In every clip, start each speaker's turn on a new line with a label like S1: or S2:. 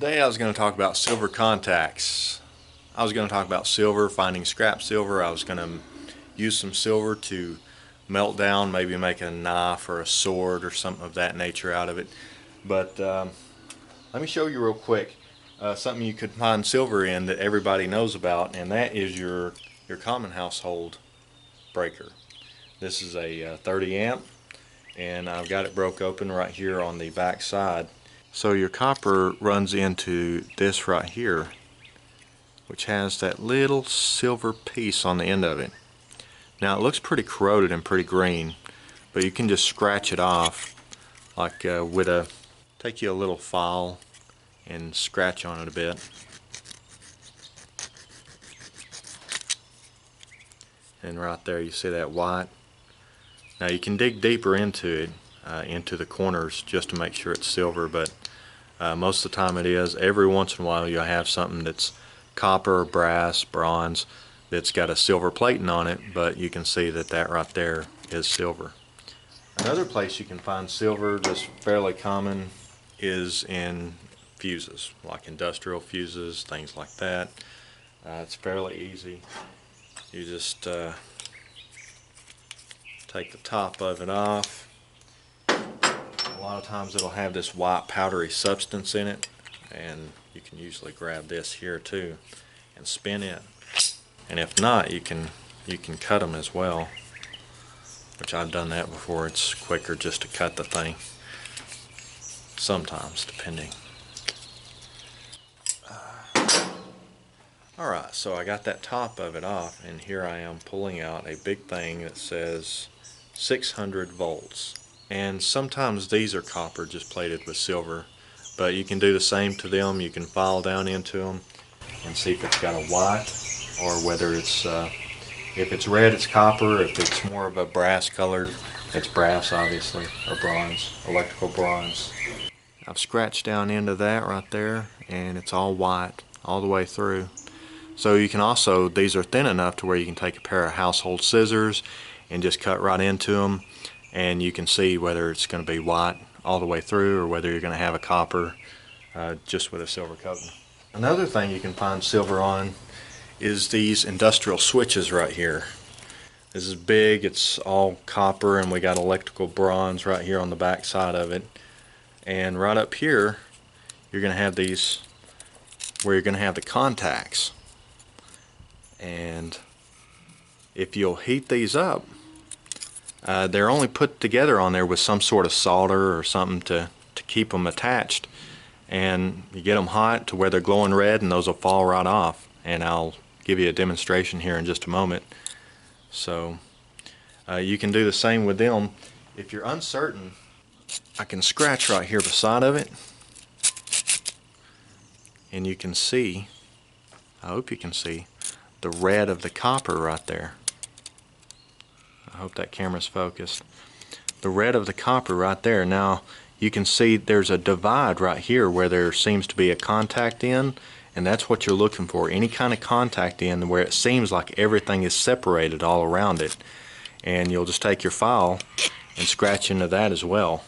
S1: Today I was going to talk about silver contacts. I was going to talk about silver, finding scrap silver. I was going to use some silver to melt down, maybe make a knife or a sword or something of that nature out of it. But let me show you real quick something you could find silver in that everybody knows about, and that is your common household breaker. This is a 30 amp, and I've got it broke open right here on the back side. So your copper runs into this right here, which has that little silver piece on the end of it. Now it looks pretty corroded and pretty green, but you can just scratch it off like take you a little file and scratch on it a bit. And right there you see that white. Now you can dig deeper into it, into the corners, just to make sure it's silver, but most of the time it is. Every once in a while you'll have something that's copper, brass, bronze that's got a silver plating on it, but you can see that that right there is silver. Another place you can find silver that's fairly common is in fuses, like industrial fuses, things like that. It's fairly easy. You just take the top of it off. A lot of times it'll have this white powdery substance in it, and you can usually grab this here too and spin it. And if not, you can cut them as well, which I've done that before. It's quicker just to cut the thing, sometimes depending. Alright, so I got that top of it off, and here I am pulling out a big thing that says 600 volts. And sometimes these are copper just plated with silver, but you can do the same to them. You can file down into them and see if it's got a white, or whether it's if it's red it's copper, if it's more of a brass colored it's brass, obviously, or bronze, electrical bronze. I've scratched down into that right there, and it's all white all the way through. So you can also, these are thin enough to where you can take a pair of household scissors and just cut right into them, and you can see whether it's going to be white all the way through or whether you're going to have a copper just with a silver coating. Another thing you can find silver on is these industrial switches right here. This is big, it's all copper, and we got electrical bronze right here on the back side of it. And right up here you're going to have these where you're going to have the contacts. And if you'll heat these up, they're only put together on there with some sort of solder or something to keep them attached, and you get them hot to where they're glowing red, and those will fall right off. And I'll give you a demonstration here in just a moment. So you can do the same with them. If you're uncertain, I can scratch right here beside of it, and you can see, I hope you can see, the red of the copper right there. I hope that camera's focused. The red of the copper right there. Now you can see there's a divide right here where there seems to be a contact in, and that's what you're looking for. Any kind of contact in where it seems like everything is separated all around it. And you'll just take your file and scratch into that as well.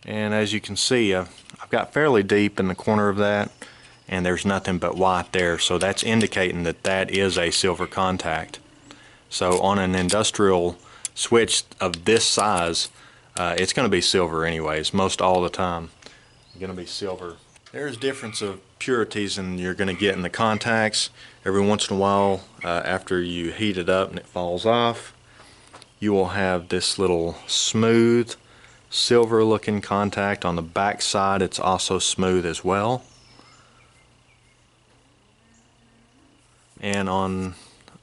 S1: And as you can see, I've got fairly deep in the corner of that, and there's nothing but white there, so that's indicating that that is a silver contact. So on an industrial switch of this size, it's going to be silver anyways, most all the time. It's going to be silver. There's difference of purities and you're going to get in the contacts. Every once in a while, after you heat it up and it falls off, you will have this little smooth silver looking contact. On the back side it's also smooth as well. And on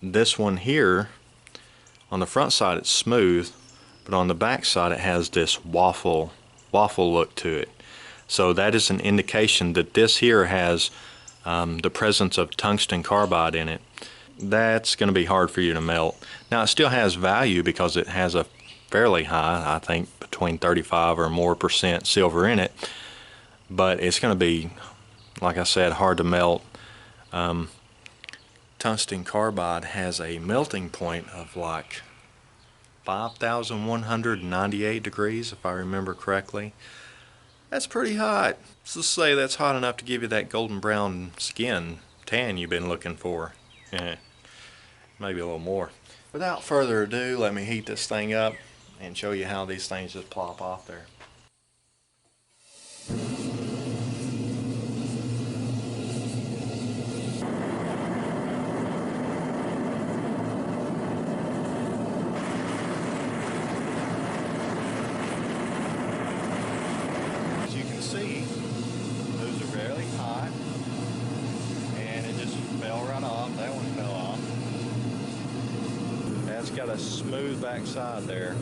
S1: this one here, on the front side it's smooth, but on the back side it has this waffle look to it. So that is an indication that this here has the presence of tungsten carbide in it. That's going to be hard for you to melt. Now it still has value because it has a fairly high, I think between 35 or more % silver in it, but it's going to be, like I said, hard to melt. Tungsten carbide has a melting point of like 5,198 degrees, if I remember correctly. That's pretty hot. Let's just say that's hot enough to give you that golden brown skin tan you've been looking for. Maybe a little more. Without further ado, let me heat this thing up and show you how these things just plop off there. As you can see, those are fairly hot, and it just fell right off. That one fell off. That's got a smooth back side there,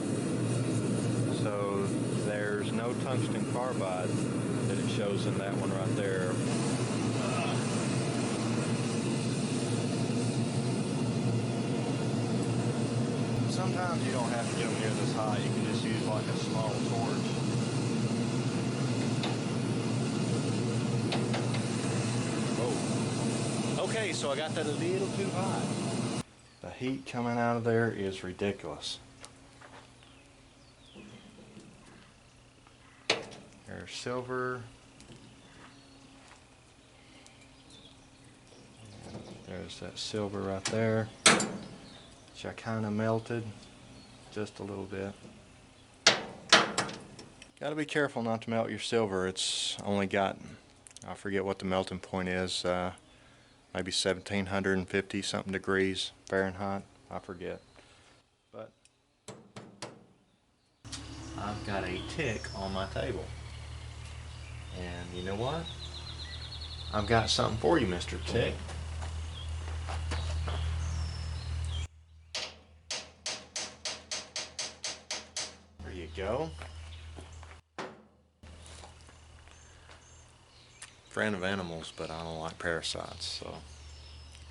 S1: so there's no tungsten carbide that it shows in that one right there. Sometimes you don't have to go near this high. You can just use like a small torch. Oh. Okay, so I got that a little too hot. The heat coming out of there is ridiculous. There's silver. There's that silver right there, which I kind of melted just a little bit. Got to be careful not to melt your silver. It's only got, I forget what the melting point is, maybe 1750 something degrees Fahrenheit, I forget. But I've got a tick on my table. And you know what? I've got something for you, Mr. Tick. There you go. Friend of animals, but I don't like parasites, so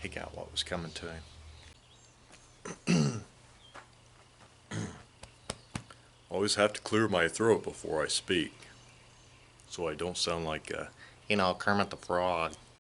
S1: he got what was coming to him. Always have to clear my throat before I speak, so I don't sound like, Kermit the Frog.